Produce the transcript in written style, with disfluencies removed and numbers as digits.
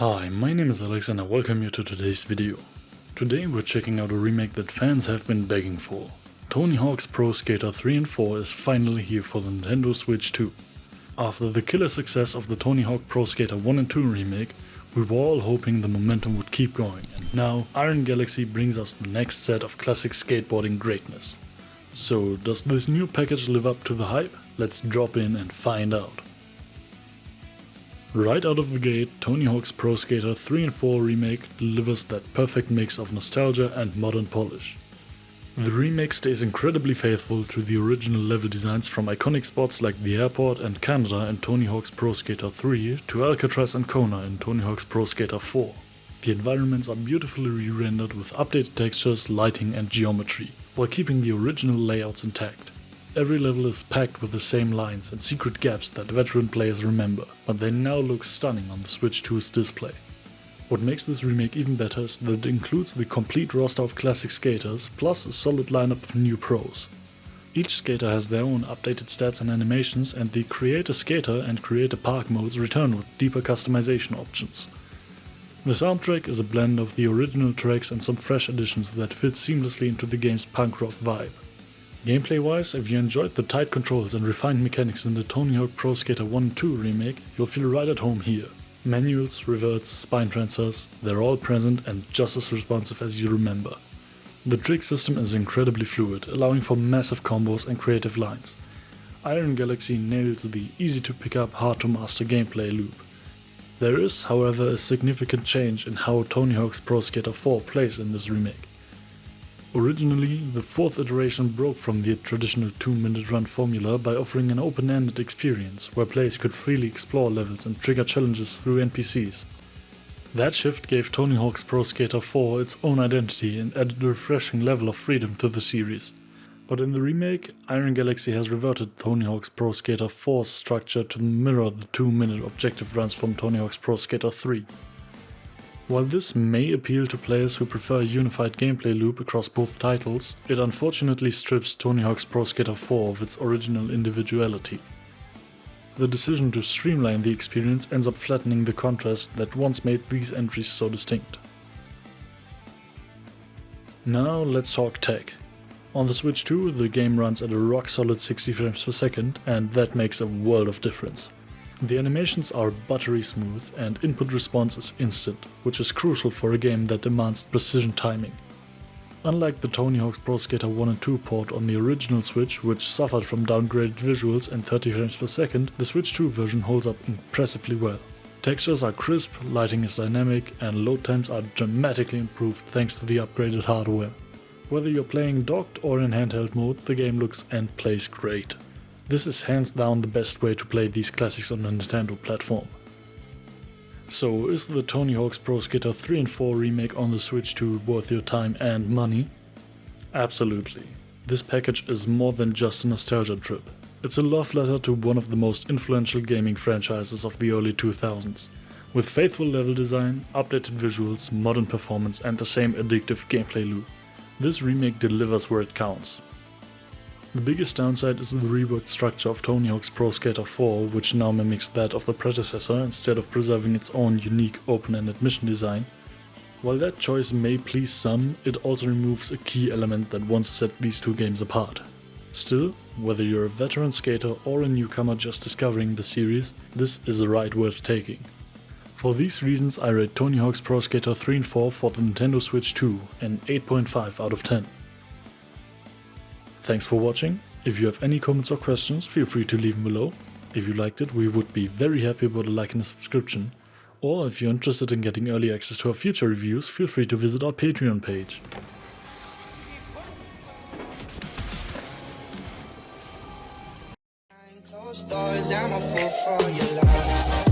Hi, my name is Alex and I welcome you to today's video. Today we're checking out a remake that fans have been begging for. Tony Hawk's Pro Skater 3 and 4 is finally here for the Nintendo Switch 2. After the killer success of the Tony Hawk Pro Skater 1 and 2 remake, we were all hoping the momentum would keep going, and now Iron Galaxy brings us the next set of classic skateboarding greatness. So does this new package live up to the hype? Let's drop in and find out. Right out of the gate, Tony Hawk's Pro Skater 3 and 4 remake delivers that perfect mix of nostalgia and modern polish. The remake stays incredibly faithful to the original level designs, from iconic spots like the airport and Canada in Tony Hawk's Pro Skater 3 to Alcatraz and Kona in Tony Hawk's Pro Skater 4. The environments are beautifully re-rendered with updated textures, lighting and geometry, while keeping the original layouts intact. Every level is packed with the same lines and secret gaps that veteran players remember, but they now look stunning on the Switch 2's display. What makes this remake even better is that it includes the complete roster of classic skaters, plus a solid lineup of new pros. Each skater has their own updated stats and animations, and the Create a Skater and Create a Park modes return with deeper customization options. The soundtrack is a blend of the original tracks and some fresh additions that fit seamlessly into the game's punk rock vibe. Gameplay-wise, if you enjoyed the tight controls and refined mechanics in the Tony Hawk Pro Skater 1 and 2 remake, you'll feel right at home here. Manuals, reverts, spine transfers, they're all present and just as responsive as you remember. The trick system is incredibly fluid, allowing for massive combos and creative lines. Iron Galaxy nails the easy to pick up, hard to master gameplay loop. There is, however, a significant change in how Tony Hawk's Pro Skater 4 plays in this remake. Originally, the fourth iteration broke from the traditional 2-minute run formula by offering an open-ended experience where players could freely explore levels and trigger challenges through NPCs. That shift gave Tony Hawk's Pro Skater 4 its own identity and added a refreshing level of freedom to the series. But in the remake, Iron Galaxy has reverted Tony Hawk's Pro Skater 4's structure to mirror the 2-minute objective runs from Tony Hawk's Pro Skater 3. While this may appeal to players who prefer a unified gameplay loop across both titles, it unfortunately strips Tony Hawk's Pro Skater 4 of its original individuality. The decision to streamline the experience ends up flattening the contrast that once made these entries so distinct. Now let's talk tech. On the Switch 2, the game runs at a rock-solid 60 frames per second, and that makes a world of difference. The animations are buttery smooth and input response is instant, which is crucial for a game that demands precision timing. Unlike the Tony Hawk's Pro Skater 1 and 2 port on the original Switch, which suffered from downgraded visuals and 30 frames per second, the Switch 2 version holds up impressively well. Textures are crisp, lighting is dynamic, and load times are dramatically improved thanks to the upgraded hardware. Whether you're playing docked or in handheld mode, the game looks and plays great. This is hands down the best way to play these classics on a Nintendo platform. So, is the Tony Hawk's Pro Skater 3 and 4 remake on the Switch 2 worth your time and money? Absolutely. This package is more than just a nostalgia trip. It's a love letter to one of the most influential gaming franchises of the early 2000s. With faithful level design, updated visuals, modern performance and the same addictive gameplay loop, this remake delivers where it counts. The biggest downside is the reworked structure of Tony Hawk's Pro Skater 4, which now mimics that of the predecessor instead of preserving its own unique open-ended mission design. While that choice may please some, it also removes a key element that once set these two games apart. Still, whether you're a veteran skater or a newcomer just discovering the series, this is a ride worth taking. For these reasons, I rate Tony Hawk's Pro Skater 3 and 4 for the Nintendo Switch 2 an 8.5 out of 10. Thanks for watching. If you have any comments or questions, feel free to leave them below. If you liked it, we would be very happy about a like and a subscription. Or if you're interested in getting early access to our future reviews, feel free to visit our Patreon page. Closed doors, I'm a fool for your love.